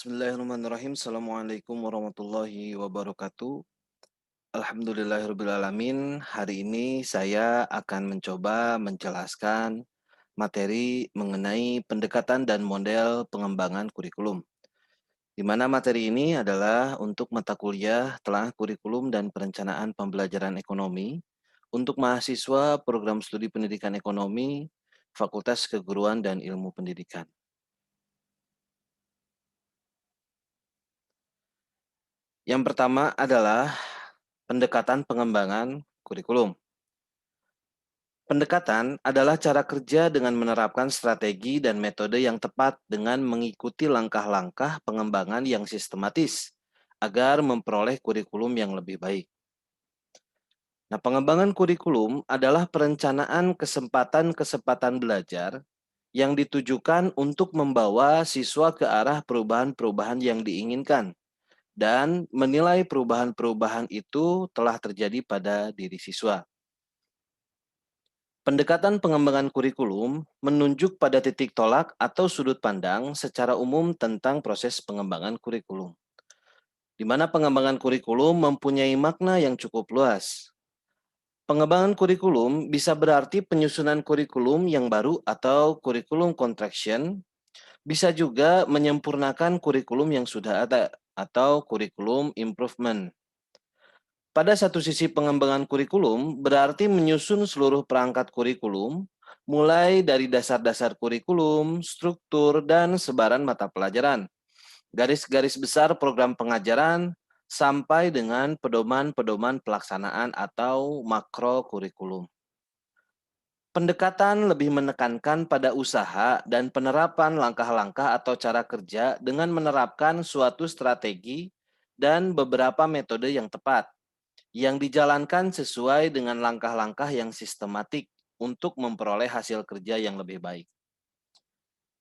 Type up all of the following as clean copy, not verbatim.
Bismillahirrahmanirrahim. Assalamualaikum warahmatullahi wabarakatuh. Alhamdulillahirrahmanirrahim. Hari ini saya akan mencoba menjelaskan materi mengenai pendekatan dan model pengembangan kurikulum. Di mana materi ini adalah untuk mata kuliah telah kurikulum dan perencanaan pembelajaran ekonomi untuk mahasiswa program studi pendidikan ekonomi, Fakultas Keguruan dan Ilmu Pendidikan. Yang pertama adalah pendekatan pengembangan kurikulum. Pendekatan adalah cara kerja dengan menerapkan strategi dan metode yang tepat dengan mengikuti langkah-langkah pengembangan yang sistematis agar memperoleh kurikulum yang lebih baik. Nah, pengembangan kurikulum adalah perencanaan kesempatan-kesempatan belajar yang ditujukan untuk membawa siswa ke arah perubahan-perubahan yang diinginkan dan menilai perubahan-perubahan itu telah terjadi pada diri siswa. Pendekatan pengembangan kurikulum menunjuk pada titik tolak atau sudut pandang secara umum tentang proses pengembangan kurikulum, di mana pengembangan kurikulum mempunyai makna yang cukup luas. Pengembangan kurikulum bisa berarti penyusunan kurikulum yang baru atau kurikulum contraction, bisa juga menyempurnakan kurikulum yang sudah ada atau kurikulum improvement. Pada satu sisi pengembangan kurikulum berarti menyusun seluruh perangkat kurikulum, mulai dari dasar-dasar kurikulum, struktur, dan sebaran mata pelajaran, garis-garis besar program pengajaran, sampai dengan pedoman-pedoman pelaksanaan atau makro kurikulum. Pendekatan lebih menekankan pada usaha dan penerapan langkah-langkah atau cara kerja dengan menerapkan suatu strategi dan beberapa metode yang tepat yang dijalankan sesuai dengan langkah-langkah yang sistematik untuk memperoleh hasil kerja yang lebih baik.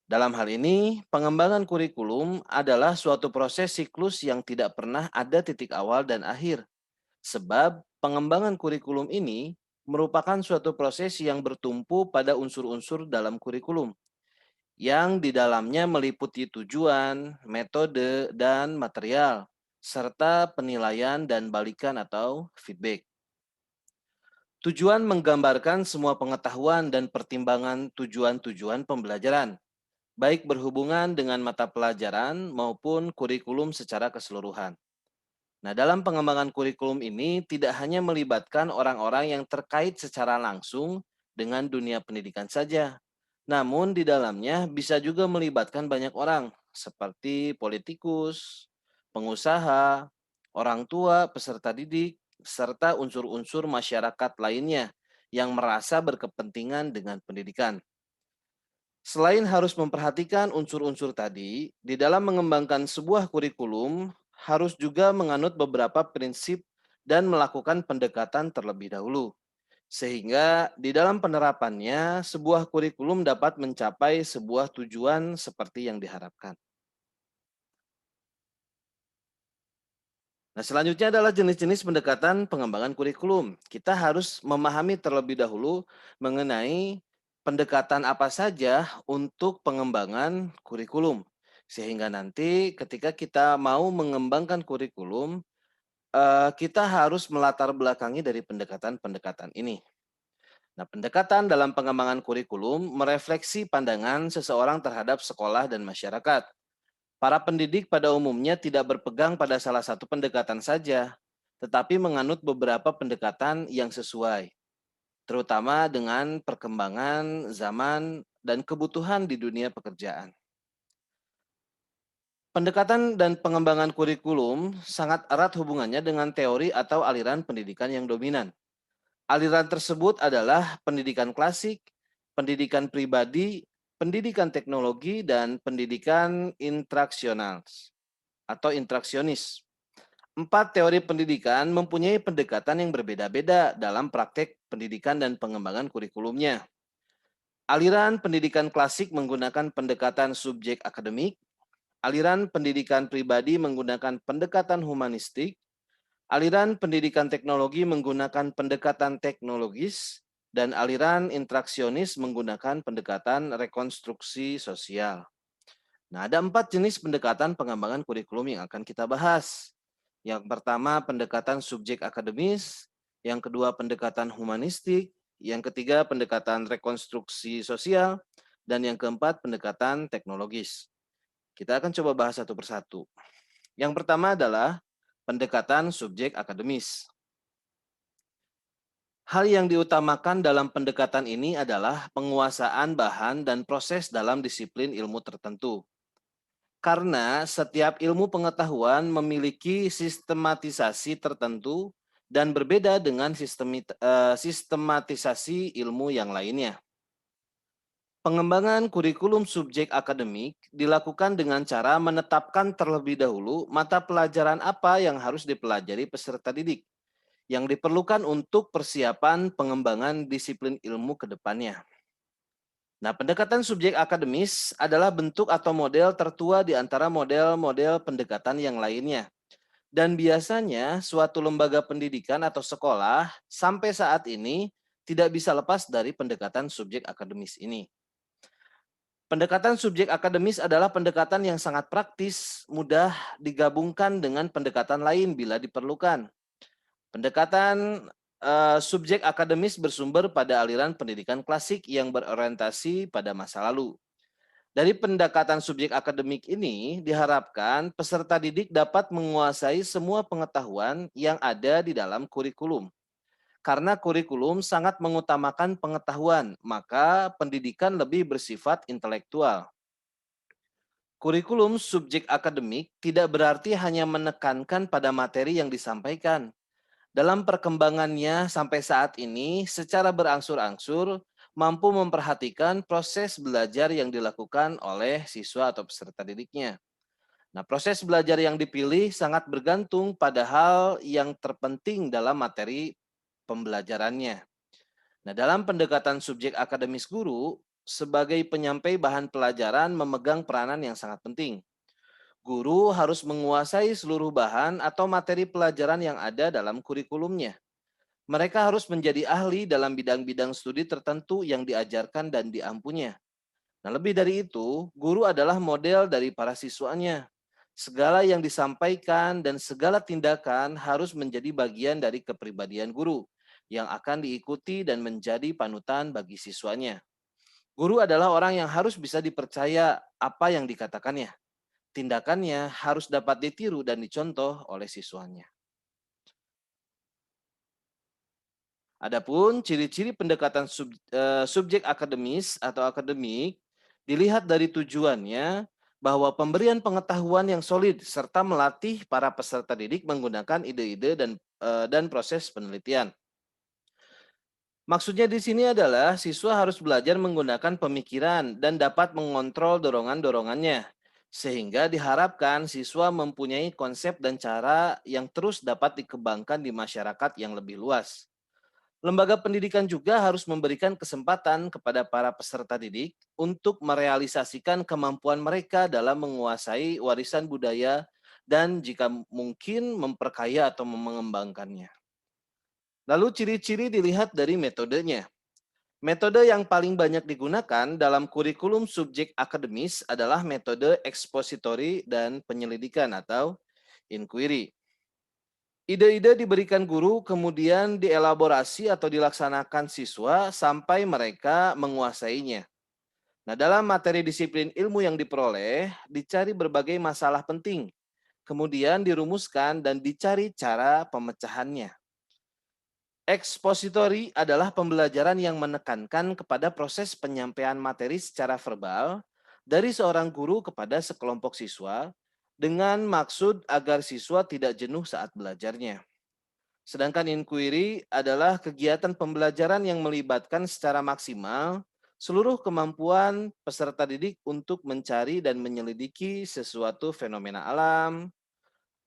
Dalam hal ini, pengembangan kurikulum adalah suatu proses siklus yang tidak pernah ada titik awal dan akhir, sebab pengembangan kurikulum ini merupakan suatu proses yang bertumpu pada unsur-unsur dalam kurikulum, yang di dalamnya meliputi tujuan, metode, dan material, serta penilaian dan balikan atau feedback. Tujuan menggambarkan semua pengetahuan dan pertimbangan tujuan-tujuan pembelajaran, baik berhubungan dengan mata pelajaran maupun kurikulum secara keseluruhan. Nah, dalam pengembangan kurikulum ini tidak hanya melibatkan orang-orang yang terkait secara langsung dengan dunia pendidikan saja, namun di dalamnya bisa juga melibatkan banyak orang, seperti politikus, pengusaha, orang tua, peserta didik, serta unsur-unsur masyarakat lainnya yang merasa berkepentingan dengan pendidikan. Selain harus memperhatikan unsur-unsur tadi, di dalam mengembangkan sebuah kurikulum harus juga menganut beberapa prinsip dan melakukan pendekatan terlebih dahulu. Sehingga di dalam penerapannya, sebuah kurikulum dapat mencapai sebuah tujuan seperti yang diharapkan. Nah, selanjutnya adalah jenis-jenis pendekatan pengembangan kurikulum. Kita harus memahami terlebih dahulu mengenai pendekatan apa saja untuk pengembangan kurikulum. Sehingga nanti ketika kita mau mengembangkan kurikulum, kita harus melatar belakangi dari pendekatan-pendekatan ini. Nah, pendekatan dalam pengembangan kurikulum merefleksi pandangan seseorang terhadap sekolah dan masyarakat. Para pendidik pada umumnya tidak berpegang pada salah satu pendekatan saja, tetapi menganut beberapa pendekatan yang sesuai, terutama dengan perkembangan zaman dan kebutuhan di dunia pekerjaan. Pendekatan dan pengembangan kurikulum sangat erat hubungannya dengan teori atau aliran pendidikan yang dominan. Aliran tersebut adalah pendidikan klasik, pendidikan pribadi, pendidikan teknologi, dan pendidikan intraksional atau intraksionis. Empat teori pendidikan mempunyai pendekatan yang berbeda-beda dalam praktek pendidikan dan pengembangan kurikulumnya. Aliran pendidikan klasik menggunakan pendekatan subjek akademik, aliran pendidikan pribadi menggunakan pendekatan humanistik, aliran pendidikan teknologi menggunakan pendekatan teknologis, dan aliran intraksionis menggunakan pendekatan rekonstruksi sosial. Nah, ada 4 jenis pendekatan pengembangan kurikulum yang akan kita bahas. Yang pertama, pendekatan subjek akademis. Yang kedua, pendekatan humanistik. Yang ketiga, pendekatan rekonstruksi sosial. Dan yang keempat, pendekatan teknologis. Kita akan coba bahas satu persatu. Yang pertama adalah pendekatan subjek akademis. Hal yang diutamakan dalam pendekatan ini adalah penguasaan bahan dan proses dalam disiplin ilmu tertentu. Karena setiap ilmu pengetahuan memiliki sistematisasi tertentu dan berbeda dengan sistematisasi ilmu yang lainnya. Pengembangan kurikulum subjek akademik dilakukan dengan cara menetapkan terlebih dahulu mata pelajaran apa yang harus dipelajari peserta didik yang diperlukan untuk persiapan pengembangan disiplin ilmu ke depannya. Nah, pendekatan subjek akademis adalah bentuk atau model tertua di antara model-model pendekatan yang lainnya. Dan biasanya suatu lembaga pendidikan atau sekolah sampai saat ini tidak bisa lepas dari pendekatan subjek akademis ini. Pendekatan subjek akademis adalah pendekatan yang sangat praktis, mudah digabungkan dengan pendekatan lain bila diperlukan. Pendekatan subjek akademis bersumber pada aliran pendidikan klasik yang berorientasi pada masa lalu. Dari pendekatan subjek akademik ini diharapkan peserta didik dapat menguasai semua pengetahuan yang ada di dalam kurikulum. Karena kurikulum sangat mengutamakan pengetahuan, maka pendidikan lebih bersifat intelektual. Kurikulum subjek akademik tidak berarti hanya menekankan pada materi yang disampaikan. Dalam perkembangannya sampai saat ini, secara berangsur-angsur mampu memperhatikan proses belajar yang dilakukan oleh siswa atau peserta didiknya. Nah, proses belajar yang dipilih sangat bergantung pada hal yang terpenting dalam materi pembelajarannya. Nah, dalam pendekatan subjek akademis guru, sebagai penyampai bahan pelajaran memegang peranan yang sangat penting. Guru harus menguasai seluruh bahan atau materi pelajaran yang ada dalam kurikulumnya. Mereka harus menjadi ahli dalam bidang-bidang studi tertentu yang diajarkan dan diampunya. Nah, lebih dari itu, guru adalah model dari para siswanya. Segala yang disampaikan dan segala tindakan harus menjadi bagian dari kepribadian guru yang akan diikuti dan menjadi panutan bagi siswanya. Guru adalah orang yang harus bisa dipercaya apa yang dikatakannya. Tindakannya harus dapat ditiru dan dicontoh oleh siswanya. Adapun ciri-ciri pendekatan subjek akademis atau akademik dilihat dari tujuannya bahwa pemberian pengetahuan yang solid serta melatih para peserta didik menggunakan ide-ide dan proses penelitian. Maksudnya di sini adalah siswa harus belajar menggunakan pemikiran dan dapat mengontrol dorongan-dorongannya. Sehingga diharapkan siswa mempunyai konsep dan cara yang terus dapat dikembangkan di masyarakat yang lebih luas. Lembaga pendidikan juga harus memberikan kesempatan kepada para peserta didik untuk merealisasikan kemampuan mereka dalam menguasai warisan budaya dan jika mungkin memperkaya atau mengembangkannya. Lalu ciri-ciri dilihat dari metodenya. Metode yang paling banyak digunakan dalam kurikulum subjek akademis adalah metode ekspositori dan penyelidikan atau inquiry. Ide-ide diberikan guru kemudian dielaborasi atau dilaksanakan siswa sampai mereka menguasainya. Nah, dalam materi disiplin ilmu yang diperoleh, dicari berbagai masalah penting, kemudian dirumuskan dan dicari cara pemecahannya. Ekspositori adalah pembelajaran yang menekankan kepada proses penyampaian materi secara verbal dari seorang guru kepada sekelompok siswa dengan maksud agar siswa tidak jenuh saat belajarnya. Sedangkan inquiry adalah kegiatan pembelajaran yang melibatkan secara maksimal seluruh kemampuan peserta didik untuk mencari dan menyelidiki sesuatu fenomena alam,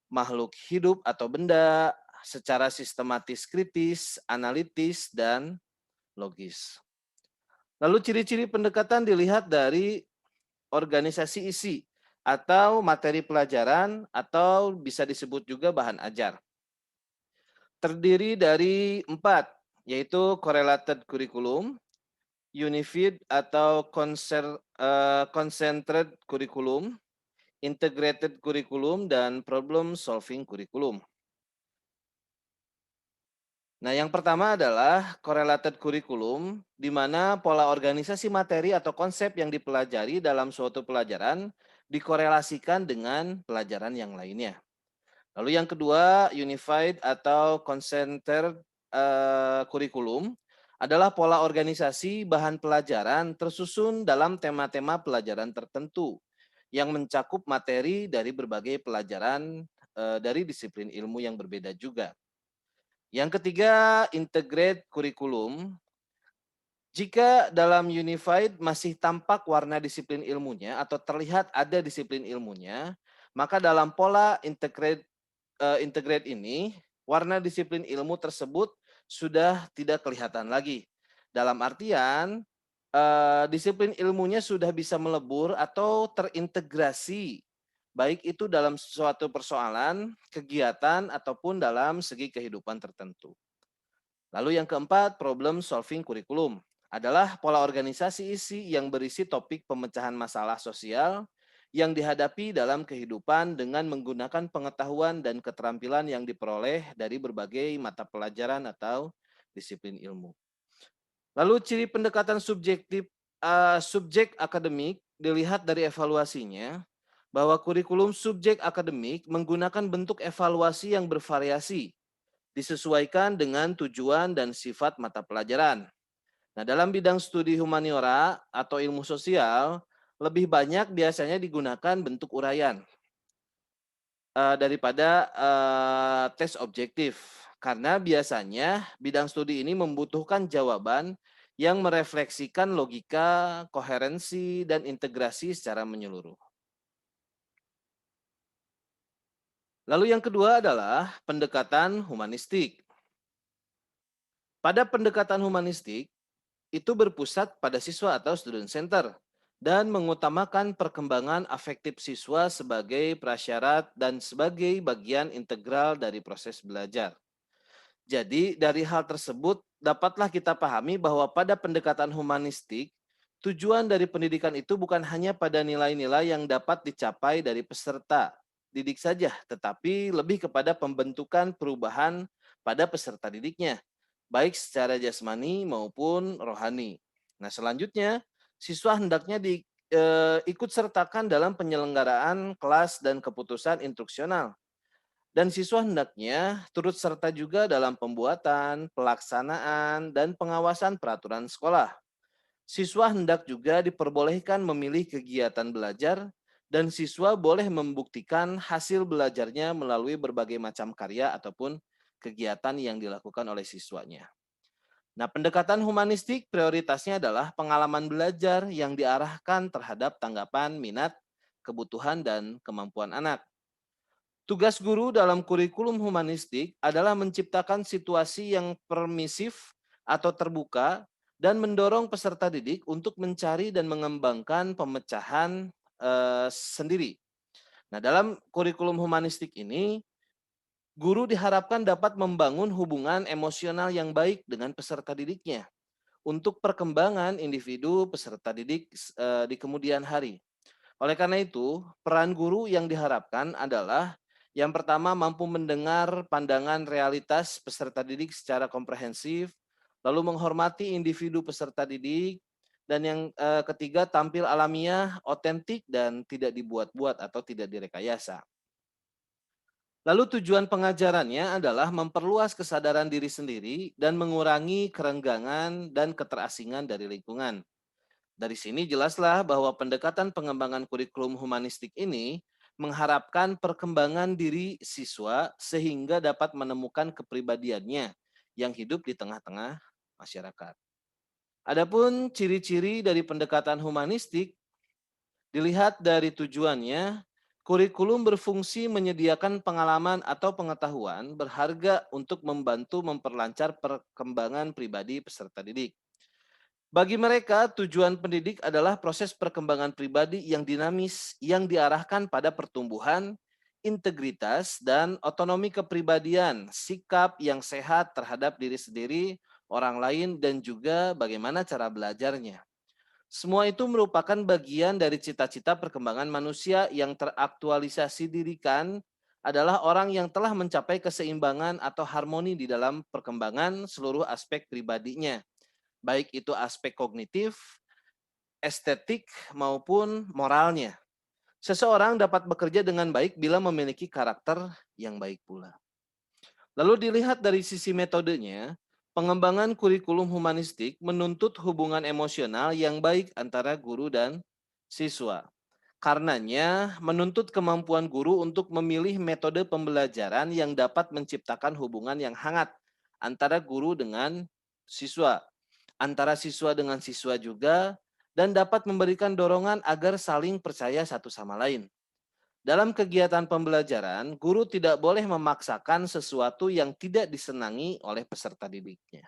makhluk hidup atau benda secara sistematis, kritis, analitis, dan logis. Lalu ciri-ciri pendekatan dilihat dari organisasi isi atau materi pelajaran atau bisa disebut juga bahan ajar. Terdiri dari 4, yaitu correlated curriculum, unified atau concentrated curriculum, integrated curriculum, dan problem solving curriculum. Nah, yang pertama adalah correlated curriculum, di mana pola organisasi materi atau konsep yang dipelajari dalam suatu pelajaran dikorelasikan dengan pelajaran yang lainnya. Lalu yang kedua, unified atau concentrated curriculum adalah pola organisasi bahan pelajaran tersusun dalam tema-tema pelajaran tertentu yang mencakup materi dari berbagai pelajaran dari disiplin ilmu yang berbeda juga. Yang ketiga, integrate curriculum. Jika dalam unified masih tampak warna disiplin ilmunya atau terlihat ada disiplin ilmunya, maka dalam pola integrate ini, warna disiplin ilmu tersebut sudah tidak kelihatan lagi. Dalam artian, disiplin ilmunya sudah bisa melebur atau terintegrasi, baik itu dalam suatu persoalan, kegiatan, ataupun dalam segi kehidupan tertentu. Lalu yang keempat, problem solving curriculum adalah pola organisasi isi yang berisi topik pemecahan masalah sosial yang dihadapi dalam kehidupan dengan menggunakan pengetahuan dan keterampilan yang diperoleh dari berbagai mata pelajaran atau disiplin ilmu. Lalu ciri pendekatan subjek akademik dilihat dari evaluasinya bahwa kurikulum subjek akademik menggunakan bentuk evaluasi yang bervariasi disesuaikan dengan tujuan dan sifat mata pelajaran. Nah, dalam bidang studi humaniora atau ilmu sosial, lebih banyak biasanya digunakan bentuk uraian daripada tes objektif. Karena biasanya bidang studi ini membutuhkan jawaban yang merefleksikan logika, koherensi, dan integrasi secara menyeluruh. Lalu yang kedua adalah pendekatan humanistik. Pada pendekatan humanistik, itu berpusat pada siswa atau student center dan mengutamakan perkembangan afektif siswa sebagai prasyarat dan sebagai bagian integral dari proses belajar. Jadi, dari hal tersebut dapatlah kita pahami bahwa pada pendekatan humanistik, tujuan dari pendidikan itu bukan hanya pada nilai-nilai yang dapat dicapai dari peserta didik saja, tetapi lebih kepada pembentukan perubahan pada peserta didiknya, baik secara jasmani maupun rohani. Nah, selanjutnya, siswa hendaknya ikut sertakan dalam penyelenggaraan kelas dan keputusan instruksional. Dan siswa hendaknya turut serta juga dalam pembuatan, pelaksanaan, dan pengawasan peraturan sekolah. Siswa hendak juga diperbolehkan memilih kegiatan belajar dan siswa boleh membuktikan hasil belajarnya melalui berbagai macam karya ataupun kegiatan yang dilakukan oleh siswanya. Nah, pendekatan humanistik prioritasnya adalah pengalaman belajar yang diarahkan terhadap tanggapan, minat, kebutuhan, dan kemampuan anak. Tugas guru dalam kurikulum humanistik adalah menciptakan situasi yang permisif atau terbuka dan mendorong peserta didik untuk mencari dan mengembangkan pemecahan sendiri. Nah, dalam kurikulum humanistik ini, guru diharapkan dapat membangun hubungan emosional yang baik dengan peserta didiknya untuk perkembangan individu peserta didik di kemudian hari. Oleh karena itu, peran guru yang diharapkan adalah yang pertama mampu mendengar pandangan realitas peserta didik secara komprehensif, lalu menghormati individu peserta didik, dan yang ketiga tampil alamiah, otentik, dan tidak dibuat-buat atau tidak direkayasa. Lalu tujuan pengajarannya adalah memperluas kesadaran diri sendiri dan mengurangi kerenggangan dan keterasingan dari lingkungan. Dari sini jelaslah bahwa pendekatan pengembangan kurikulum humanistik ini mengharapkan perkembangan diri siswa sehingga dapat menemukan kepribadiannya yang hidup di tengah-tengah masyarakat. Adapun ciri-ciri dari pendekatan humanistik dilihat dari tujuannya, kurikulum berfungsi menyediakan pengalaman atau pengetahuan berharga untuk membantu memperlancar perkembangan pribadi peserta didik. Bagi mereka, tujuan pendidik adalah proses perkembangan pribadi yang dinamis, yang diarahkan pada pertumbuhan, integritas, dan otonomi kepribadian, sikap yang sehat terhadap diri sendiri, orang lain, dan juga bagaimana cara belajarnya. Semua itu merupakan bagian dari cita-cita perkembangan manusia yang teraktualisasi dirikan adalah orang yang telah mencapai keseimbangan atau harmoni di dalam perkembangan seluruh aspek pribadinya, baik itu aspek kognitif, estetik, maupun moralnya. Seseorang dapat bekerja dengan baik bila memiliki karakter yang baik pula. Lalu dilihat dari sisi metodenya, pengembangan kurikulum humanistik menuntut hubungan emosional yang baik antara guru dan siswa. Karenanya, menuntut kemampuan guru untuk memilih metode pembelajaran yang dapat menciptakan hubungan yang hangat antara guru dengan siswa, antara siswa dengan siswa juga, dan dapat memberikan dorongan agar saling percaya satu sama lain. Dalam kegiatan pembelajaran, guru tidak boleh memaksakan sesuatu yang tidak disenangi oleh peserta didiknya.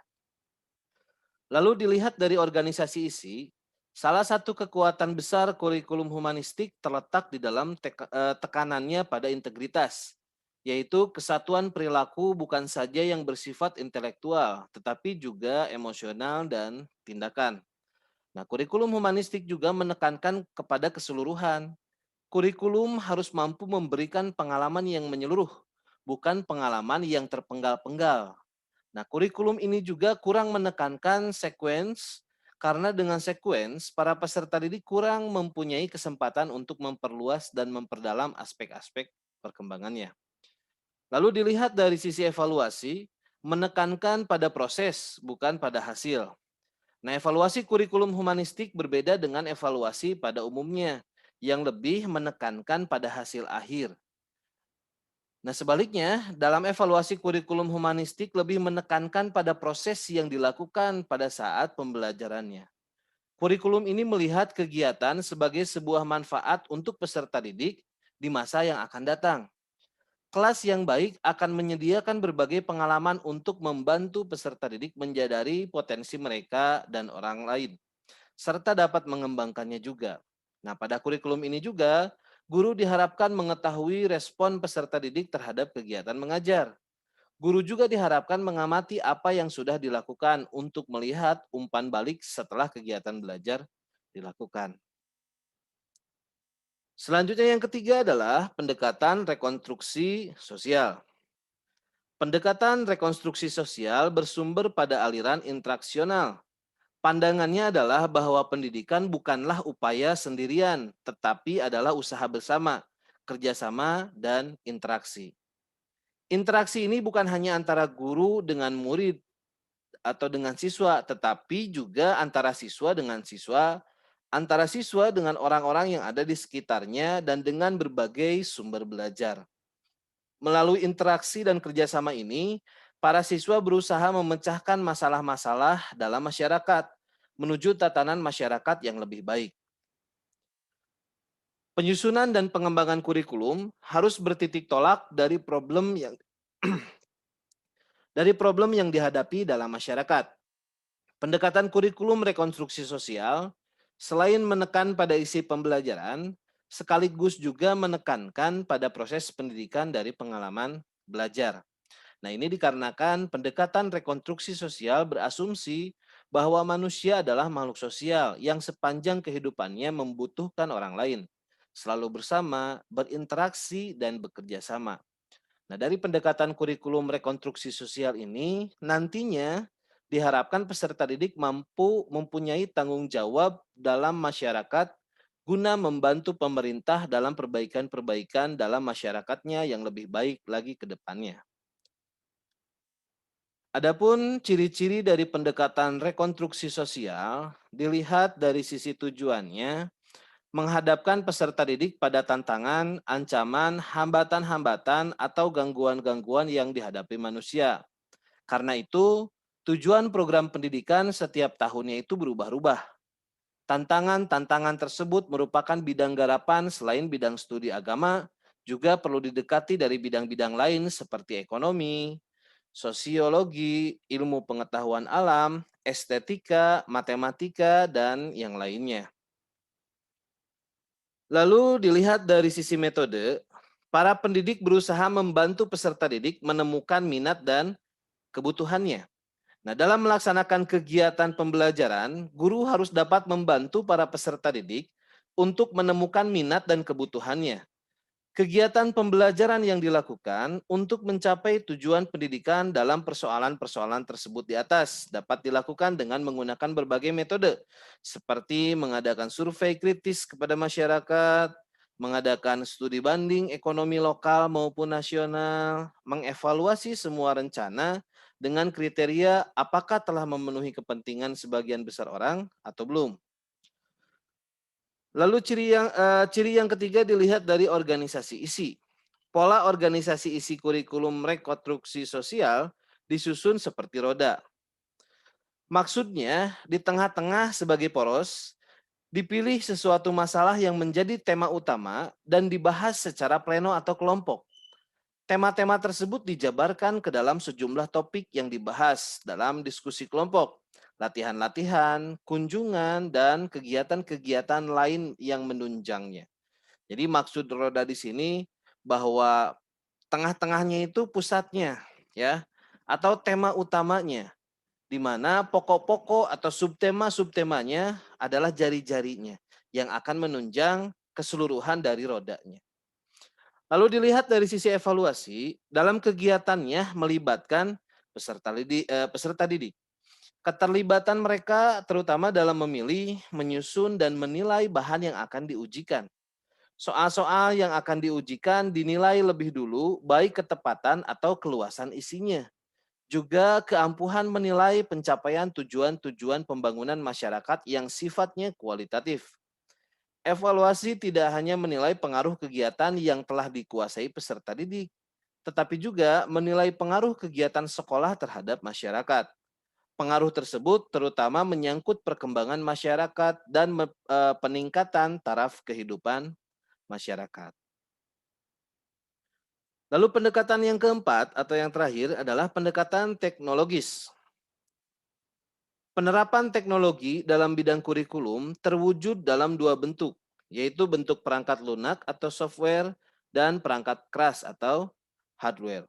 Lalu dilihat dari organisasi isi, salah satu kekuatan besar kurikulum humanistik terletak di dalam tekanannya pada integritas, yaitu kesatuan perilaku bukan saja yang bersifat intelektual, tetapi juga emosional dan tindakan. Nah, kurikulum humanistik juga menekankan kepada keseluruhan. Kurikulum harus mampu memberikan pengalaman yang menyeluruh, bukan pengalaman yang terpenggal-penggal. Nah, kurikulum ini juga kurang menekankan sekuens, karena dengan sekuens, para peserta didik kurang mempunyai kesempatan untuk memperluas dan memperdalam aspek-aspek perkembangannya. Lalu dilihat dari sisi evaluasi, menekankan pada proses, bukan pada hasil. Nah, evaluasi kurikulum humanistik berbeda dengan evaluasi pada umumnya, yang lebih menekankan pada hasil akhir. Nah, sebaliknya, dalam evaluasi kurikulum humanistik lebih menekankan pada proses yang dilakukan pada saat pembelajarannya. Kurikulum ini melihat kegiatan sebagai sebuah manfaat untuk peserta didik di masa yang akan datang. Kelas yang baik akan menyediakan berbagai pengalaman untuk membantu peserta didik menyadari potensi mereka dan orang lain, serta dapat mengembangkannya juga. Nah, pada kurikulum ini juga, guru diharapkan mengetahui respon peserta didik terhadap kegiatan mengajar. Guru juga diharapkan mengamati apa yang sudah dilakukan untuk melihat umpan balik setelah kegiatan belajar dilakukan. Selanjutnya yang ketiga adalah pendekatan rekonstruksi sosial. Pendekatan rekonstruksi sosial bersumber pada aliran intraksional. Pandangannya adalah bahwa pendidikan bukanlah upaya sendirian, tetapi adalah usaha bersama, kerjasama, dan interaksi. Interaksi ini bukan hanya antara guru dengan murid atau dengan siswa, tetapi juga antara siswa dengan orang-orang yang ada di sekitarnya, dan dengan berbagai sumber belajar. Melalui interaksi dan kerjasama ini, para siswa berusaha memecahkan masalah-masalah dalam masyarakat, menuju tatanan masyarakat yang lebih baik. Penyusunan dan pengembangan kurikulum harus bertitik tolak dari problem yang dihadapi dalam masyarakat. Pendekatan kurikulum rekonstruksi sosial, selain menekan pada isi pembelajaran, sekaligus juga menekankan pada proses pendidikan dari pengalaman belajar. Nah, ini dikarenakan pendekatan rekonstruksi sosial berasumsi bahwa manusia adalah makhluk sosial yang sepanjang kehidupannya membutuhkan orang lain, selalu bersama, berinteraksi, dan bekerja sama. Nah, dari pendekatan kurikulum rekonstruksi sosial ini, nantinya diharapkan peserta didik mampu mempunyai tanggung jawab dalam masyarakat guna membantu pemerintah dalam perbaikan-perbaikan dalam masyarakatnya yang lebih baik lagi ke depannya. Adapun ciri-ciri dari pendekatan rekonstruksi sosial dilihat dari sisi tujuannya, menghadapkan peserta didik pada tantangan, ancaman, hambatan-hambatan, atau gangguan-gangguan yang dihadapi manusia. Karena itu, tujuan program pendidikan setiap tahunnya itu berubah-ubah. Tantangan-tantangan tersebut merupakan bidang garapan selain bidang studi agama, juga perlu didekati dari bidang-bidang lain seperti ekonomi, sosiologi, ilmu pengetahuan alam, estetika, matematika, dan yang lainnya. Lalu dilihat dari sisi metode, para pendidik berusaha membantu peserta didik menemukan minat dan kebutuhannya. Nah, dalam melaksanakan kegiatan pembelajaran, guru harus dapat membantu para peserta didik untuk menemukan minat dan kebutuhannya. Kegiatan pembelajaran yang dilakukan untuk mencapai tujuan pendidikan dalam persoalan-persoalan tersebut di atas dapat dilakukan dengan menggunakan berbagai metode, seperti mengadakan survei kritis kepada masyarakat, mengadakan studi banding ekonomi lokal maupun nasional, mengevaluasi semua rencana dengan kriteria apakah telah memenuhi kepentingan sebagian besar orang atau belum. Lalu ciri yang ketiga dilihat dari organisasi isi. Pola organisasi isi kurikulum rekonstruksi sosial disusun seperti roda. Maksudnya, di tengah-tengah sebagai poros, dipilih sesuatu masalah yang menjadi tema utama dan dibahas secara pleno atau kelompok. Tema-tema tersebut dijabarkan ke dalam sejumlah topik yang dibahas dalam diskusi kelompok, latihan-latihan, kunjungan, dan kegiatan-kegiatan lain yang menunjangnya. Jadi maksud roda di sini bahwa tengah-tengahnya itu pusatnya, ya, atau tema utamanya, di mana pokok-pokok atau subtema-subtemanya adalah jari-jarinya yang akan menunjang keseluruhan dari rodanya. Lalu dilihat dari sisi evaluasi, dalam kegiatannya melibatkan peserta didik. Keterlibatan mereka terutama dalam memilih, menyusun, dan menilai bahan yang akan diujikan. Soal-soal yang akan diujikan dinilai lebih dulu baik ketepatan atau keluasan isinya. Juga keampuhan menilai pencapaian tujuan-tujuan pembangunan masyarakat yang sifatnya kualitatif. Evaluasi tidak hanya menilai pengaruh kegiatan yang telah dikuasai peserta didik, tetapi juga menilai pengaruh kegiatan sekolah terhadap masyarakat. Pengaruh tersebut terutama menyangkut perkembangan masyarakat dan peningkatan taraf kehidupan masyarakat. Lalu pendekatan yang keempat atau yang terakhir adalah pendekatan teknologis. Penerapan teknologi dalam bidang kurikulum terwujud dalam dua bentuk, yaitu bentuk perangkat lunak atau software dan perangkat keras atau hardware.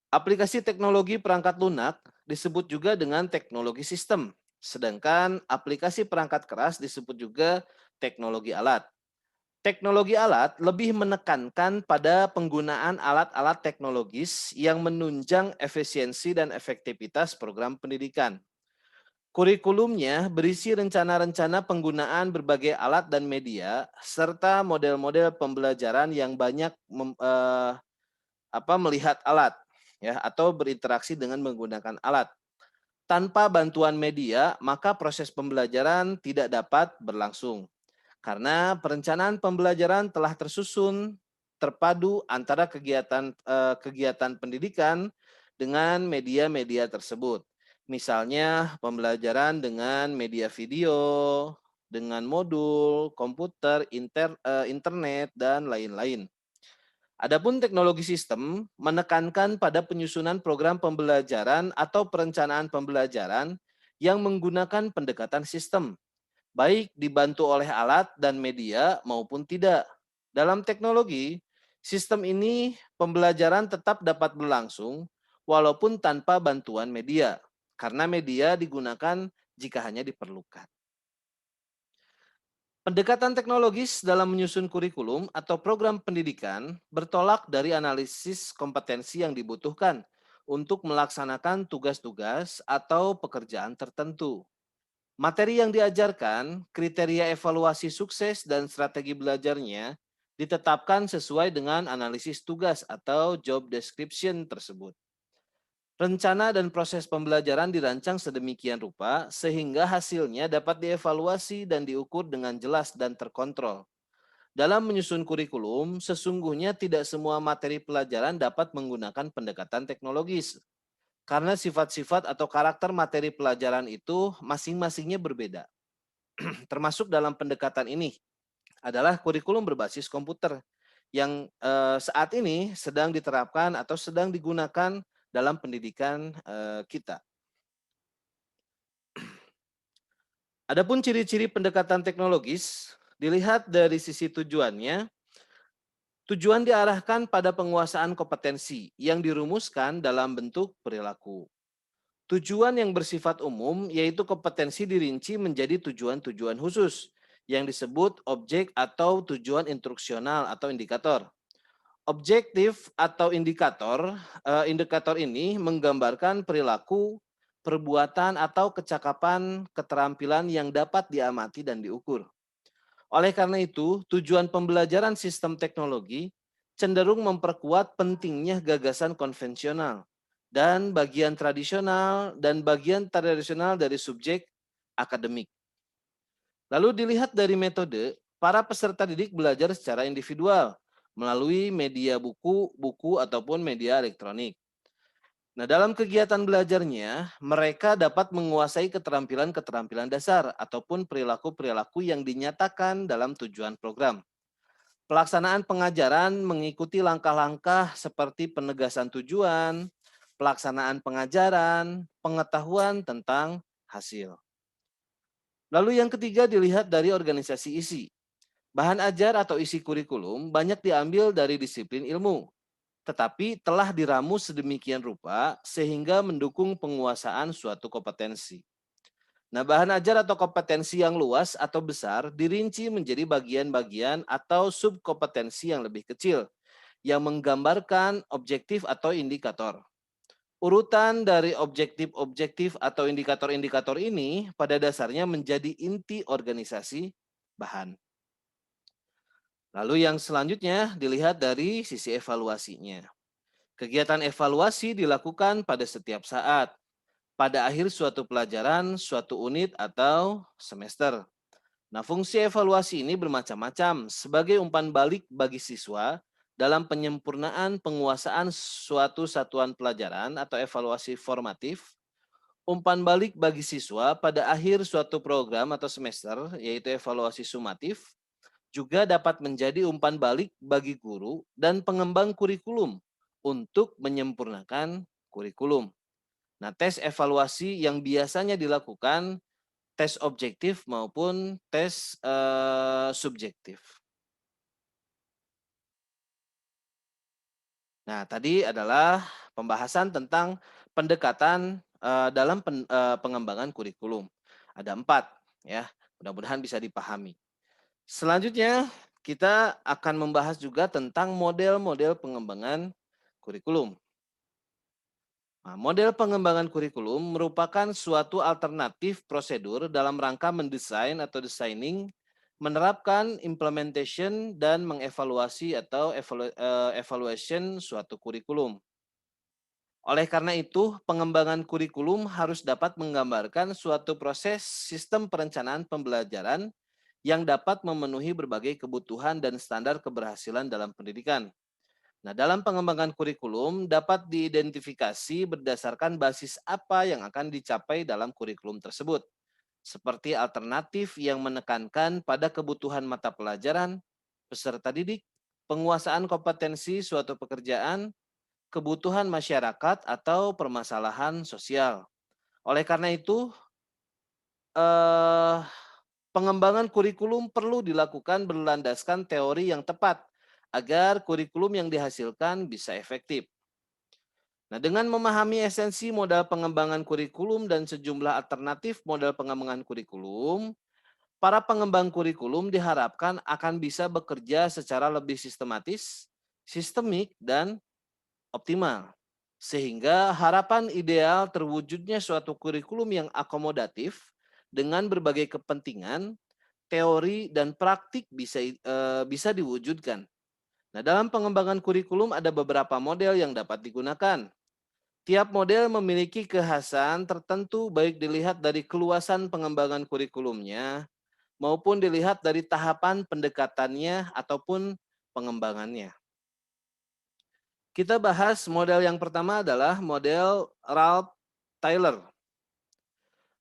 Aplikasi teknologi perangkat lunak disebut juga dengan teknologi sistem, sedangkan aplikasi perangkat keras disebut juga teknologi alat. Teknologi alat lebih menekankan pada penggunaan alat-alat teknologis yang menunjang efisiensi dan efektivitas program pendidikan. Kurikulumnya berisi rencana-rencana penggunaan berbagai alat dan media serta model-model pembelajaran yang banyak melihat alat ya atau berinteraksi dengan menggunakan alat. Tanpa bantuan media, maka proses pembelajaran tidak dapat berlangsung. Karena perencanaan pembelajaran telah tersusun terpadu antara kegiatan pendidikan dengan media-media tersebut. Misalnya pembelajaran dengan media video, dengan modul, komputer, internet, dan lain-lain. Adapun teknologi sistem menekankan pada penyusunan program pembelajaran atau perencanaan pembelajaran yang menggunakan pendekatan sistem, baik dibantu oleh alat dan media maupun tidak. Dalam teknologi, sistem ini pembelajaran tetap dapat berlangsung walaupun tanpa bantuan media, karena media digunakan jika hanya diperlukan. Pendekatan teknologis dalam menyusun kurikulum atau program pendidikan bertolak dari analisis kompetensi yang dibutuhkan untuk melaksanakan tugas-tugas atau pekerjaan tertentu. Materi yang diajarkan, kriteria evaluasi sukses dan strategi belajarnya ditetapkan sesuai dengan analisis tugas atau job description tersebut. Rencana dan proses pembelajaran dirancang sedemikian rupa sehingga hasilnya dapat dievaluasi dan diukur dengan jelas dan terkontrol. Dalam menyusun kurikulum, sesungguhnya tidak semua materi pelajaran dapat menggunakan pendekatan teknologis. Karena sifat-sifat atau karakter materi pelajaran itu masing-masingnya berbeda. Termasuk dalam pendekatan ini adalah kurikulum berbasis komputer yang saat ini sedang diterapkan atau sedang digunakan dalam pendidikan kita. Adapun ciri-ciri pendekatan teknologis dilihat dari sisi tujuannya. Tujuan diarahkan pada penguasaan kompetensi yang dirumuskan dalam bentuk perilaku. Tujuan yang bersifat umum yaitu kompetensi dirinci menjadi tujuan-tujuan khusus yang disebut objek atau tujuan instruksional atau indikator. Objektif atau indikator ini menggambarkan perilaku, perbuatan atau kecakapan keterampilan yang dapat diamati dan diukur. Oleh karena itu, tujuan pembelajaran sistem teknologi cenderung memperkuat pentingnya gagasan konvensional dan bagian tradisional dari subjek akademik. Lalu dilihat dari metode, para peserta didik belajar secara individual melalui media buku ataupun media elektronik. Nah, dalam kegiatan belajarnya, mereka dapat menguasai keterampilan-keterampilan dasar ataupun perilaku-perilaku yang dinyatakan dalam tujuan program. Pelaksanaan pengajaran mengikuti langkah-langkah seperti penegasan tujuan, pelaksanaan pengajaran, pengetahuan tentang hasil. Lalu yang ketiga dilihat dari organisasi isi. Bahan ajar atau isi kurikulum banyak diambil dari disiplin ilmu, tetapi telah diramu sedemikian rupa sehingga mendukung penguasaan suatu kompetensi. Nah, bahan ajar atau kompetensi yang luas atau besar dirinci menjadi bagian-bagian atau subkompetensi yang lebih kecil, yang menggambarkan objektif atau indikator. Urutan dari objektif-objektif atau indikator-indikator ini pada dasarnya menjadi inti organisasi bahan. Lalu yang selanjutnya dilihat dari sisi evaluasinya. Kegiatan evaluasi dilakukan pada setiap saat, pada akhir suatu pelajaran, suatu unit, atau semester. Nah, fungsi evaluasi ini bermacam-macam sebagai umpan balik bagi siswa dalam penyempurnaan penguasaan suatu satuan pelajaran atau evaluasi formatif, umpan balik bagi siswa pada akhir suatu program atau semester, yaitu evaluasi sumatif, juga dapat menjadi umpan balik bagi guru dan pengembang kurikulum untuk menyempurnakan kurikulum. Nah, tes evaluasi yang biasanya dilakukan tes objektif maupun tes subjektif. Nah, tadi adalah pembahasan tentang pendekatan dalam pengembangan kurikulum. Ada 4, ya. Mudah-mudahan bisa dipahami. Selanjutnya, kita akan membahas juga tentang model-model pengembangan kurikulum. Nah, model pengembangan kurikulum merupakan suatu alternatif prosedur dalam rangka mendesain atau designing, menerapkan implementation, dan mengevaluasi atau evaluation suatu kurikulum. Oleh karena itu, pengembangan kurikulum harus dapat menggambarkan suatu proses sistem perencanaan pembelajaran yang dapat memenuhi berbagai kebutuhan dan standar keberhasilan dalam pendidikan. Nah, dalam pengembangan kurikulum dapat diidentifikasi berdasarkan basis apa yang akan dicapai dalam kurikulum tersebut, seperti alternatif yang menekankan pada kebutuhan mata pelajaran, peserta didik, penguasaan kompetensi suatu pekerjaan, kebutuhan masyarakat, atau permasalahan sosial. Oleh karena itu, eh, pengembangan kurikulum perlu dilakukan berlandaskan teori yang tepat agar kurikulum yang dihasilkan bisa efektif. Nah, dengan memahami esensi modal pengembangan kurikulum dan sejumlah alternatif modal pengembangan kurikulum, para pengembang kurikulum diharapkan akan bisa bekerja secara lebih sistematis, sistemik, dan optimal. Sehingga harapan ideal terwujudnya suatu kurikulum yang akomodatif dengan berbagai kepentingan, teori, dan praktik bisa diwujudkan. Nah, dalam pengembangan kurikulum ada beberapa model yang dapat digunakan. Tiap model memiliki kekhasan tertentu baik dilihat dari keluasan pengembangan kurikulumnya maupun dilihat dari tahapan pendekatannya ataupun pengembangannya. Kita bahas model yang pertama adalah model Ralph Taylor.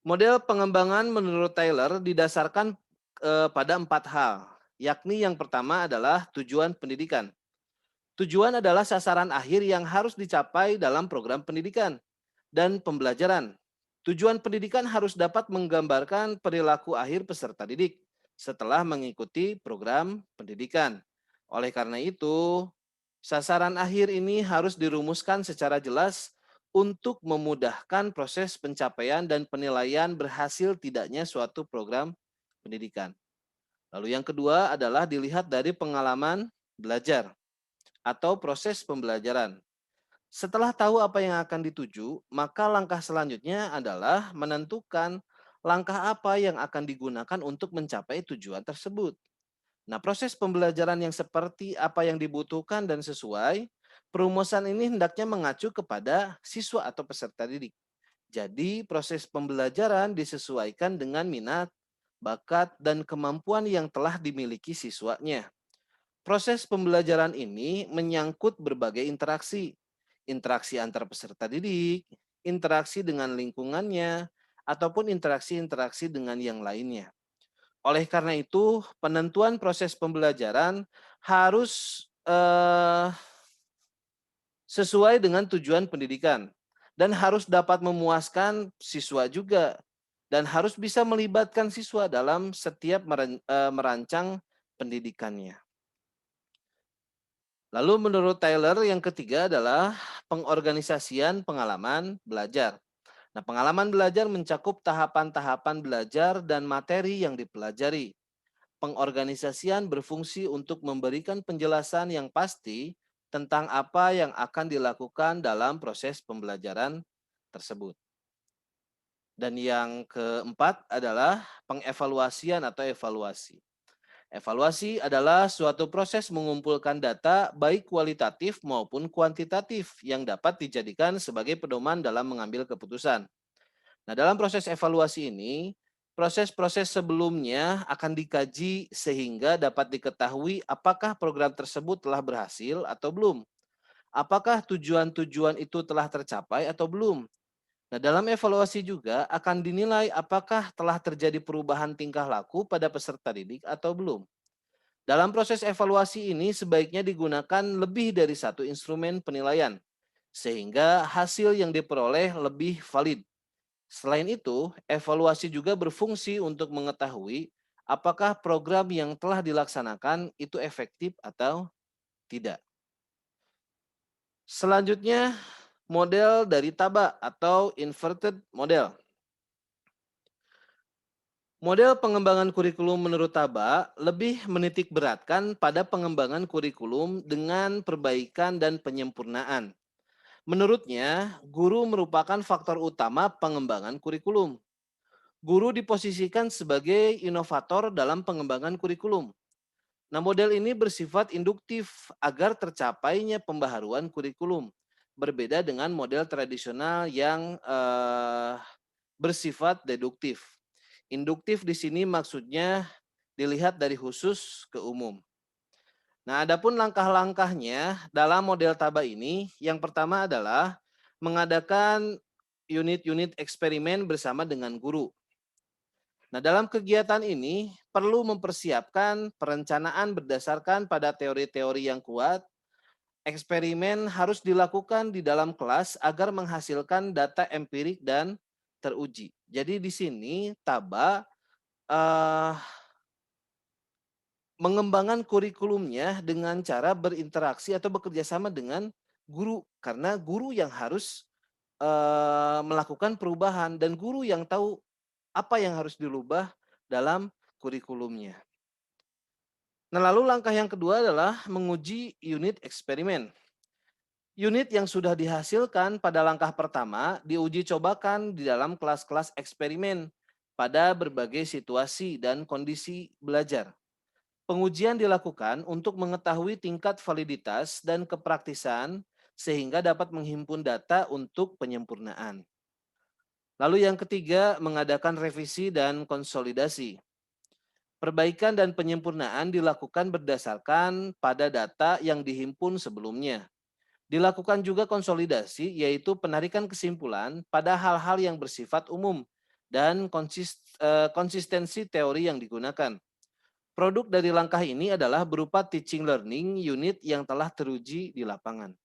Model pengembangan menurut Taylor didasarkan pada 4 hal, yakni yang pertama adalah tujuan pendidikan. Tujuan adalah sasaran akhir yang harus dicapai dalam program pendidikan dan pembelajaran. Tujuan pendidikan harus dapat menggambarkan perilaku akhir peserta didik setelah mengikuti program pendidikan. Oleh karena itu, sasaran akhir ini harus dirumuskan secara jelas untuk memudahkan proses pencapaian dan penilaian berhasil tidaknya suatu program pendidikan. Lalu yang kedua adalah dilihat dari pengalaman belajar atau proses pembelajaran. Setelah tahu apa yang akan dituju, maka langkah selanjutnya adalah menentukan langkah apa yang akan digunakan untuk mencapai tujuan tersebut. Nah, proses pembelajaran yang seperti apa yang dibutuhkan dan sesuai, perumusan ini hendaknya mengacu kepada siswa atau peserta didik. Jadi, proses pembelajaran disesuaikan dengan minat, bakat, dan kemampuan yang telah dimiliki siswanya. Proses pembelajaran ini menyangkut berbagai interaksi, interaksi antar peserta didik, interaksi dengan lingkungannya, ataupun interaksi-interaksi dengan yang lainnya. Oleh karena itu, penentuan proses pembelajaran harus sesuai dengan tujuan pendidikan dan harus dapat memuaskan siswa juga dan harus bisa melibatkan siswa dalam setiap merancang pendidikannya. Lalu menurut Taylor yang ketiga adalah pengorganisasian pengalaman belajar. Nah, pengalaman belajar mencakup tahapan-tahapan belajar dan materi yang dipelajari. Pengorganisasian berfungsi untuk memberikan penjelasan yang pasti tentang apa yang akan dilakukan dalam proses pembelajaran tersebut. Dan yang keempat adalah pengevaluasian atau evaluasi. Evaluasi adalah suatu proses mengumpulkan data baik kualitatif maupun kuantitatif yang dapat dijadikan sebagai pedoman dalam mengambil keputusan. Nah, dalam proses evaluasi ini, proses-proses sebelumnya akan dikaji sehingga dapat diketahui apakah program tersebut telah berhasil atau belum. Apakah tujuan-tujuan itu telah tercapai atau belum. Nah, dalam evaluasi juga akan dinilai apakah telah terjadi perubahan tingkah laku pada peserta didik atau belum. Dalam proses evaluasi ini sebaiknya digunakan lebih dari satu instrumen penilaian, sehingga hasil yang diperoleh lebih valid. Selain itu, evaluasi juga berfungsi untuk mengetahui apakah program yang telah dilaksanakan itu efektif atau tidak. Selanjutnya, model dari Taba atau inverted model. Model pengembangan kurikulum menurut Taba lebih menitik beratkan pada pengembangan kurikulum dengan perbaikan dan penyempurnaan. Menurutnya, guru merupakan faktor utama pengembangan kurikulum. Guru diposisikan sebagai inovator dalam pengembangan kurikulum. Nah, model ini bersifat induktif agar tercapainya pembaharuan kurikulum. Berbeda dengan model tradisional yang bersifat deduktif. Induktif di sini maksudnya dilihat dari khusus ke umum. Nah, adapun langkah-langkahnya dalam model Taba ini, yang pertama adalah mengadakan unit-unit eksperimen bersama dengan guru. Nah, dalam kegiatan ini perlu mempersiapkan perencanaan berdasarkan pada teori-teori yang kuat. Eksperimen harus dilakukan di dalam kelas agar menghasilkan data empirik dan teruji. Jadi di sini Taba mengembangkan kurikulumnya dengan cara berinteraksi atau bekerja sama dengan guru, karena guru yang harus melakukan perubahan dan guru yang tahu apa yang harus dirubah dalam kurikulumnya. Nah, lalu langkah yang kedua adalah menguji unit eksperimen. Unit yang sudah dihasilkan pada langkah pertama diuji cobakan di dalam kelas-kelas eksperimen pada berbagai situasi dan kondisi belajar. Pengujian dilakukan untuk mengetahui tingkat validitas dan kepraktisan sehingga dapat menghimpun data untuk penyempurnaan. Lalu yang ketiga, mengadakan revisi dan konsolidasi. Perbaikan dan penyempurnaan dilakukan berdasarkan pada data yang dihimpun sebelumnya. Dilakukan juga konsolidasi, yaitu penarikan kesimpulan pada hal-hal yang bersifat umum dan konsistensi teori yang digunakan. Produk dari langkah ini adalah berupa teaching learning unit yang telah teruji di lapangan.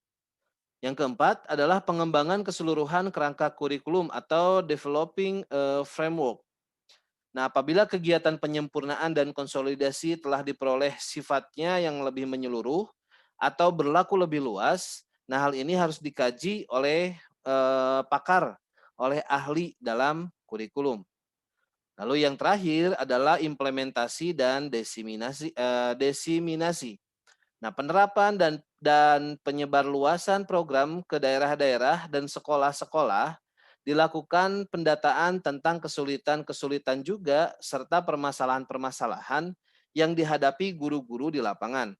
Yang keempat adalah pengembangan keseluruhan kerangka kurikulum atau developing a framework. Nah, apabila kegiatan penyempurnaan dan konsolidasi telah diperoleh sifatnya yang lebih menyeluruh atau berlaku lebih luas, nah hal ini harus dikaji oleh pakar oleh ahli dalam kurikulum. Lalu yang terakhir adalah implementasi dan desiminasi. Nah, penerapan dan penyebarluasan program ke daerah-daerah dan sekolah-sekolah dilakukan pendataan tentang kesulitan-kesulitan juga serta permasalahan-permasalahan yang dihadapi guru-guru di lapangan.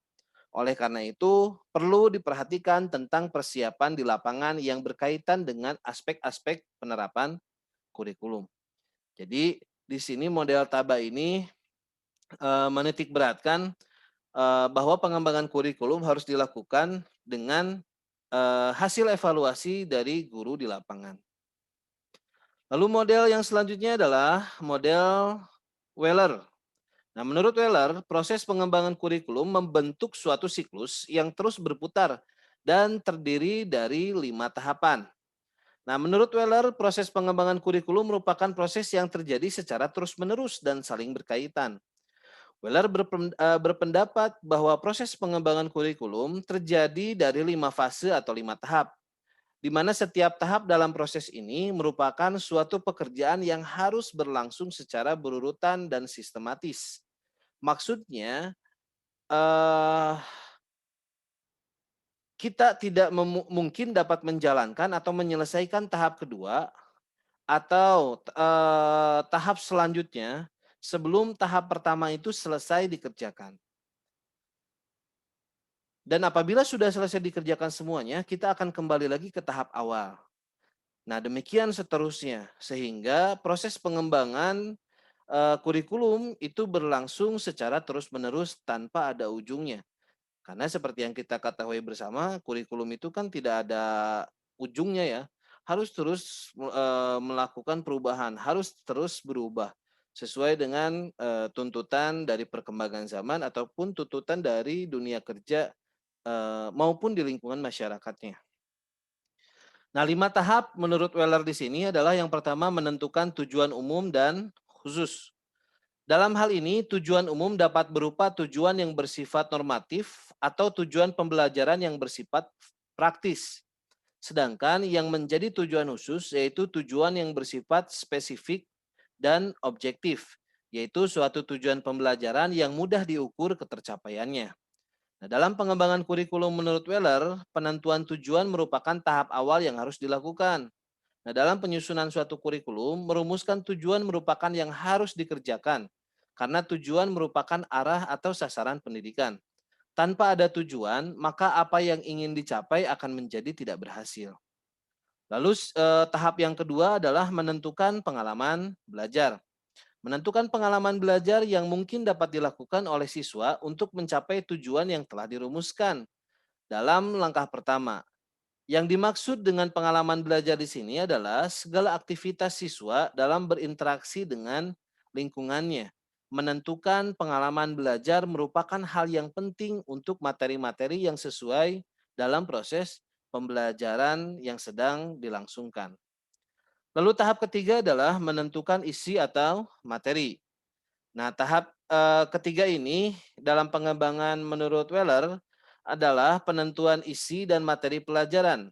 Oleh karena itu, perlu diperhatikan tentang persiapan di lapangan yang berkaitan dengan aspek-aspek penerapan kurikulum. Jadi, di sini model TABA ini menitik beratkan bahwa pengembangan kurikulum harus dilakukan dengan hasil evaluasi dari guru di lapangan. Lalu model yang selanjutnya adalah model Weller. Nah, menurut Weller, proses pengembangan kurikulum membentuk suatu siklus yang terus berputar dan terdiri dari 5 tahapan. Nah, menurut Weller, proses pengembangan kurikulum merupakan proses yang terjadi secara terus-menerus dan saling berkaitan. Weller berpendapat bahwa proses pengembangan kurikulum terjadi dari 5 fase atau 5 tahap, di mana setiap tahap dalam proses ini merupakan suatu pekerjaan yang harus berlangsung secara berurutan dan sistematis. Maksudnya, kita tidak mungkin dapat menjalankan atau menyelesaikan tahap kedua atau tahap selanjutnya sebelum tahap pertama itu selesai dikerjakan. Dan apabila sudah selesai dikerjakan semuanya, kita akan kembali lagi ke tahap awal. Nah, demikian seterusnya, sehingga proses pengembangan kurikulum itu berlangsung secara terus-menerus tanpa ada ujungnya. Karena seperti yang kita ketahui bersama, kurikulum itu kan tidak ada ujungnya ya. Harus terus melakukan perubahan, harus terus berubah sesuai dengan tuntutan dari perkembangan zaman ataupun tuntutan dari dunia kerja maupun di lingkungan masyarakatnya. Nah, 5 tahap menurut Weller di sini adalah yang pertama menentukan tujuan umum dan khusus. Dalam hal ini, tujuan umum dapat berupa tujuan yang bersifat normatif atau tujuan pembelajaran yang bersifat praktis. Sedangkan yang menjadi tujuan khusus yaitu tujuan yang bersifat spesifik dan objektif, yaitu suatu tujuan pembelajaran yang mudah diukur ketercapaiannya. Nah, dalam pengembangan kurikulum menurut Weller, penentuan tujuan merupakan tahap awal yang harus dilakukan. Nah, dalam penyusunan suatu kurikulum, merumuskan tujuan merupakan yang harus dikerjakan, karena tujuan merupakan arah atau sasaran pendidikan. Tanpa ada tujuan, maka apa yang ingin dicapai akan menjadi tidak berhasil. Lalu tahap yang kedua adalah menentukan pengalaman belajar. Menentukan pengalaman belajar yang mungkin dapat dilakukan oleh siswa untuk mencapai tujuan yang telah dirumuskan dalam langkah pertama. Yang dimaksud dengan pengalaman belajar di sini adalah segala aktivitas siswa dalam berinteraksi dengan lingkungannya. Menentukan pengalaman belajar merupakan hal yang penting untuk materi-materi yang sesuai dalam proses pembelajaran yang sedang dilangsungkan. Lalu tahap ketiga adalah menentukan isi atau materi. Nah, tahap ketiga ini dalam pengembangan menurut Weller adalah penentuan isi dan materi pelajaran.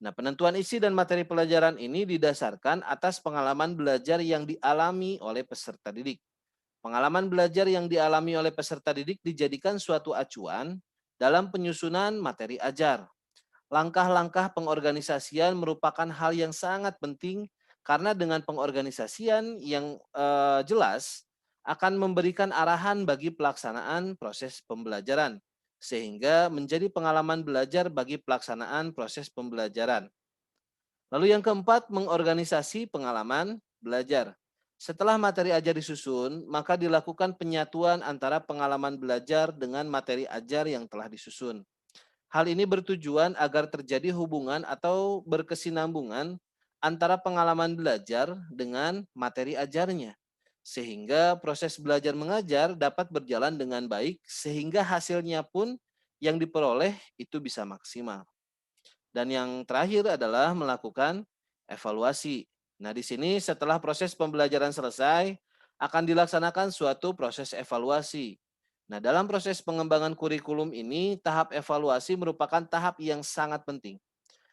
Nah, penentuan isi dan materi pelajaran ini didasarkan atas pengalaman belajar yang dialami oleh peserta didik. Pengalaman belajar yang dialami oleh peserta didik dijadikan suatu acuan dalam penyusunan materi ajar. Langkah-langkah pengorganisasian merupakan hal yang sangat penting karena dengan pengorganisasian yang jelas akan memberikan arahan bagi pelaksanaan proses pembelajaran sehingga menjadi pengalaman belajar bagi pelaksanaan proses pembelajaran. Lalu yang keempat, mengorganisasi pengalaman belajar. Setelah materi ajar disusun, maka dilakukan penyatuan antara pengalaman belajar dengan materi ajar yang telah disusun. Hal ini bertujuan agar terjadi hubungan atau berkesinambungan antara pengalaman belajar dengan materi ajarnya. Sehingga proses belajar mengajar dapat berjalan dengan baik sehingga hasilnya pun yang diperoleh itu bisa maksimal. Dan yang terakhir adalah melakukan evaluasi. Nah, di sini setelah proses pembelajaran selesai, akan dilaksanakan suatu proses evaluasi. Nah, dalam proses pengembangan kurikulum ini, tahap evaluasi merupakan tahap yang sangat penting.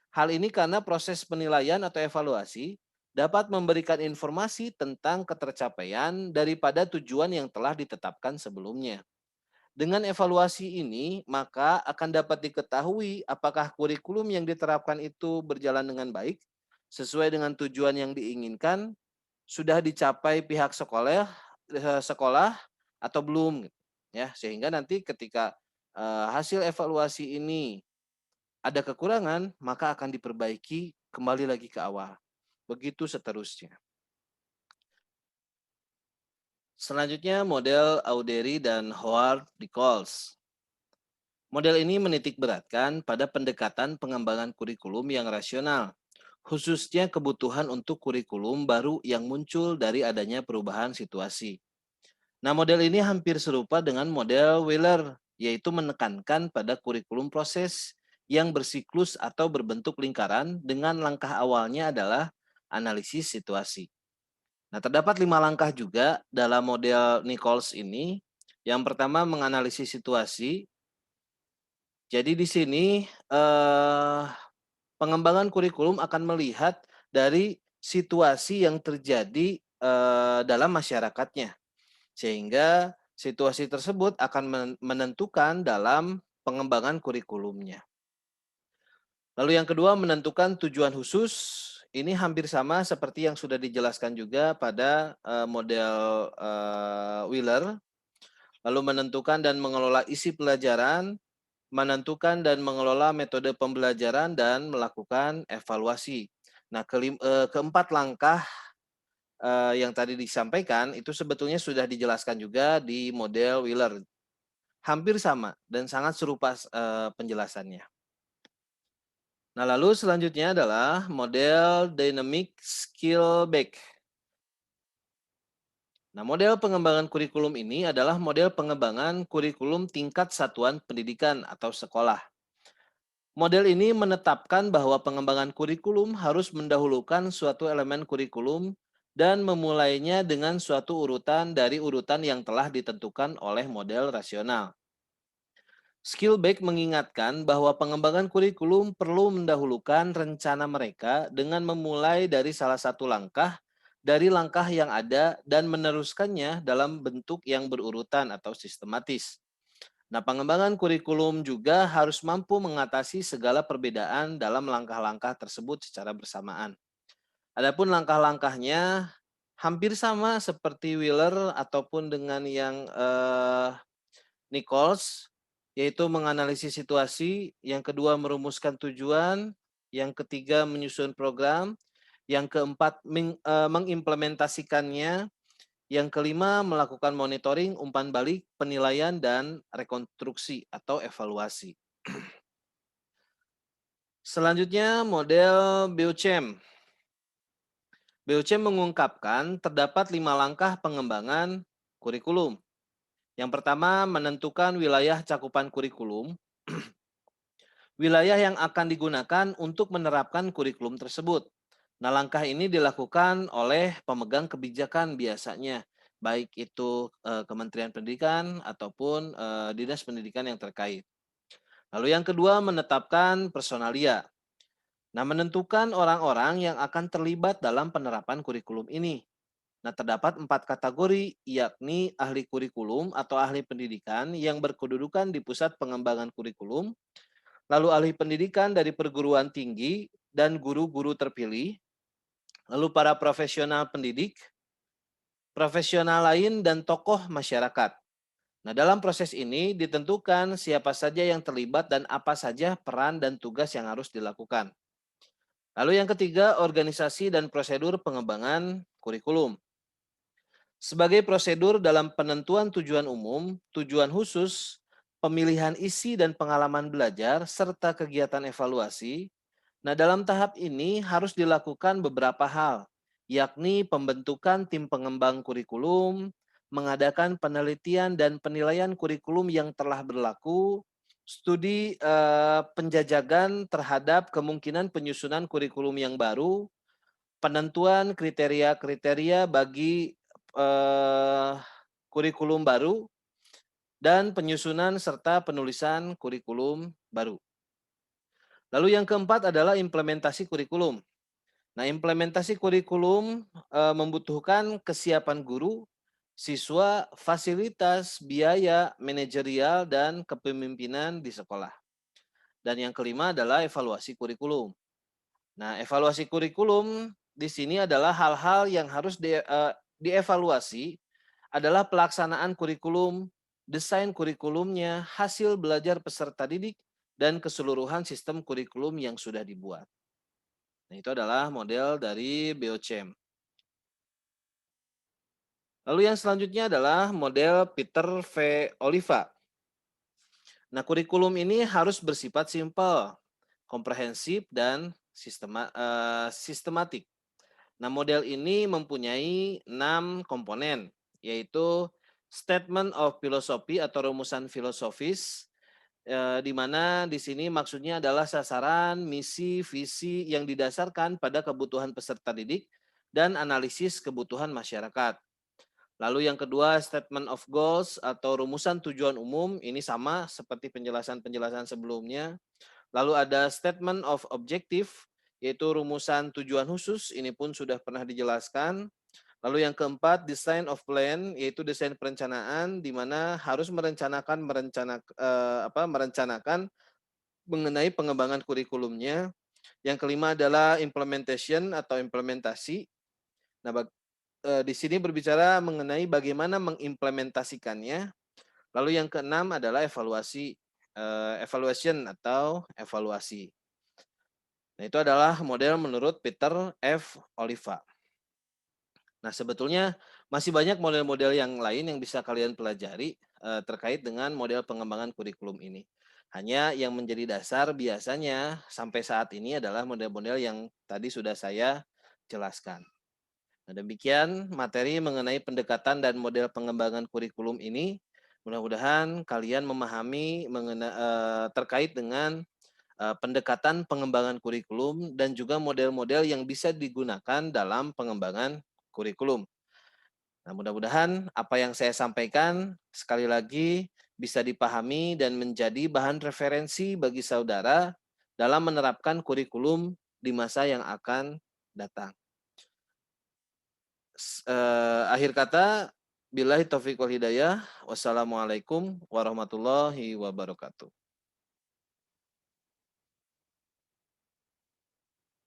Hal ini karena proses penilaian atau evaluasi dapat memberikan informasi tentang ketercapaian daripada tujuan yang telah ditetapkan sebelumnya. Dengan evaluasi ini, maka akan dapat diketahui apakah kurikulum yang diterapkan itu berjalan dengan baik, sesuai dengan tujuan yang diinginkan, sudah dicapai pihak sekolah atau belum, ya. Sehingga nanti ketika hasil evaluasi ini ada kekurangan, maka akan diperbaiki kembali lagi ke awal. Begitu seterusnya. Selanjutnya model Auderi dan Howard Nichols. Model ini menitikberatkan pada pendekatan pengembangan kurikulum yang rasional, khususnya kebutuhan untuk kurikulum baru yang muncul dari adanya perubahan situasi. Nah, model ini hampir serupa dengan model Wheeler, yaitu menekankan pada kurikulum proses yang bersiklus atau berbentuk lingkaran dengan langkah awalnya adalah analisis situasi. Nah, terdapat 5 langkah juga dalam model Nichols ini. Yang pertama menganalisis situasi. Jadi di sini pengembangan kurikulum akan melihat dari situasi yang terjadi dalam masyarakatnya, sehingga situasi tersebut akan menentukan dalam pengembangan kurikulumnya. Lalu yang kedua menentukan tujuan khusus. Ini hampir sama seperti yang sudah dijelaskan juga pada model Wheeler. Lalu menentukan dan mengelola isi pelajaran, menentukan dan mengelola metode pembelajaran, dan melakukan evaluasi. Nah, keempat langkah yang tadi disampaikan itu sebetulnya sudah dijelaskan juga di model Wheeler. Hampir sama dan sangat serupa penjelasannya. Nah, lalu selanjutnya adalah model Dynamic Skill Based. Nah, model pengembangan kurikulum ini adalah model pengembangan kurikulum tingkat satuan pendidikan atau sekolah. Model ini menetapkan bahwa pengembangan kurikulum harus mendahulukan suatu elemen kurikulum dan memulainya dengan suatu urutan dari urutan yang telah ditentukan oleh model rasional. Skillback mengingatkan bahwa pengembangan kurikulum perlu mendahulukan rencana mereka dengan memulai dari salah satu langkah dari langkah yang ada dan meneruskannya dalam bentuk yang berurutan atau sistematis. Nah, pengembangan kurikulum juga harus mampu mengatasi segala perbedaan dalam langkah-langkah tersebut secara bersamaan. Adapun langkah-langkahnya hampir sama seperti Wheeler ataupun dengan yang Nichols, yaitu menganalisis situasi, yang kedua merumuskan tujuan, yang ketiga menyusun program, yang keempat mengimplementasikannya, yang kelima melakukan monitoring, umpan balik, penilaian, dan rekonstruksi atau evaluasi. Selanjutnya model BOCM. BOCM mengungkapkan terdapat 5 langkah pengembangan kurikulum. Yang pertama menentukan wilayah cakupan kurikulum, wilayah yang akan digunakan untuk menerapkan kurikulum tersebut. Nah, langkah ini dilakukan oleh pemegang kebijakan biasanya, baik itu Kementerian Pendidikan ataupun Dinas Pendidikan yang terkait. Lalu yang kedua menetapkan personalia. Nah, menentukan orang-orang yang akan terlibat dalam penerapan kurikulum ini. Nah, terdapat 4 kategori, yakni ahli kurikulum atau ahli pendidikan yang berkedudukan di pusat pengembangan kurikulum, lalu ahli pendidikan dari perguruan tinggi dan guru-guru terpilih, lalu para profesional pendidik, profesional lain, dan tokoh masyarakat. Nah, dalam proses ini ditentukan siapa saja yang terlibat dan apa saja peran dan tugas yang harus dilakukan. Lalu yang ketiga, organisasi dan prosedur pengembangan kurikulum. Sebagai prosedur dalam penentuan tujuan umum, tujuan khusus, pemilihan isi dan pengalaman belajar, serta kegiatan evaluasi. Nah, dalam tahap ini harus dilakukan beberapa hal, yakni pembentukan tim pengembang kurikulum, mengadakan penelitian dan penilaian kurikulum yang telah berlaku, studi penjajakan terhadap kemungkinan penyusunan kurikulum yang baru, penentuan kriteria-kriteria bagi kurikulum baru, dan penyusunan serta penulisan kurikulum baru. Lalu yang keempat adalah implementasi kurikulum. Nah, implementasi kurikulum membutuhkan kesiapan guru, siswa, fasilitas, biaya, manajerial, dan kepemimpinan di sekolah. Dan yang kelima adalah evaluasi kurikulum. Nah, evaluasi kurikulum di sini adalah hal-hal yang harus dievaluasi adalah pelaksanaan kurikulum, desain kurikulumnya, hasil belajar peserta didik, dan keseluruhan sistem kurikulum yang sudah dibuat. Nah, itu adalah model dari BOCM. Lalu yang selanjutnya adalah model Peter V. Oliva. Nah, kurikulum ini harus bersifat simpel, komprehensif, dan sistematik. Nah, model ini mempunyai 6 komponen, yaitu statement of philosophy atau rumusan filosofis, di mana di sini maksudnya adalah sasaran, misi, visi yang didasarkan pada kebutuhan peserta didik dan analisis kebutuhan masyarakat. Lalu yang kedua, statement of goals atau rumusan tujuan umum, ini sama seperti penjelasan-penjelasan sebelumnya. Lalu ada statement of objective, yaitu rumusan tujuan khusus, ini pun sudah pernah dijelaskan. Lalu yang keempat, design of plan, yaitu desain perencanaan, di mana harus merencanakan mengenai pengembangan kurikulumnya. Yang kelima adalah implementation atau implementasi. Nah, di sini berbicara mengenai bagaimana mengimplementasikannya. Lalu yang keenam adalah evaluation atau evaluasi. Nah, itu adalah model menurut Peter F. Oliva. Nah, sebetulnya masih banyak model-model yang lain yang bisa kalian pelajari terkait dengan model pengembangan kurikulum ini. Hanya yang menjadi dasar biasanya sampai saat ini adalah model-model yang tadi sudah saya jelaskan. Nah, demikian materi mengenai pendekatan dan model pengembangan kurikulum ini. Mudah-mudahan kalian memahami terkait dengan pendekatan pengembangan kurikulum dan juga model-model yang bisa digunakan dalam pengembangan kurikulum. Nah, mudah-mudahan apa yang saya sampaikan sekali lagi bisa dipahami dan menjadi bahan referensi bagi saudara dalam menerapkan kurikulum di masa yang akan datang. Akhir kata, billahi taufiq wal hidayah. Wassalamualaikum warahmatullahi wabarakatuh.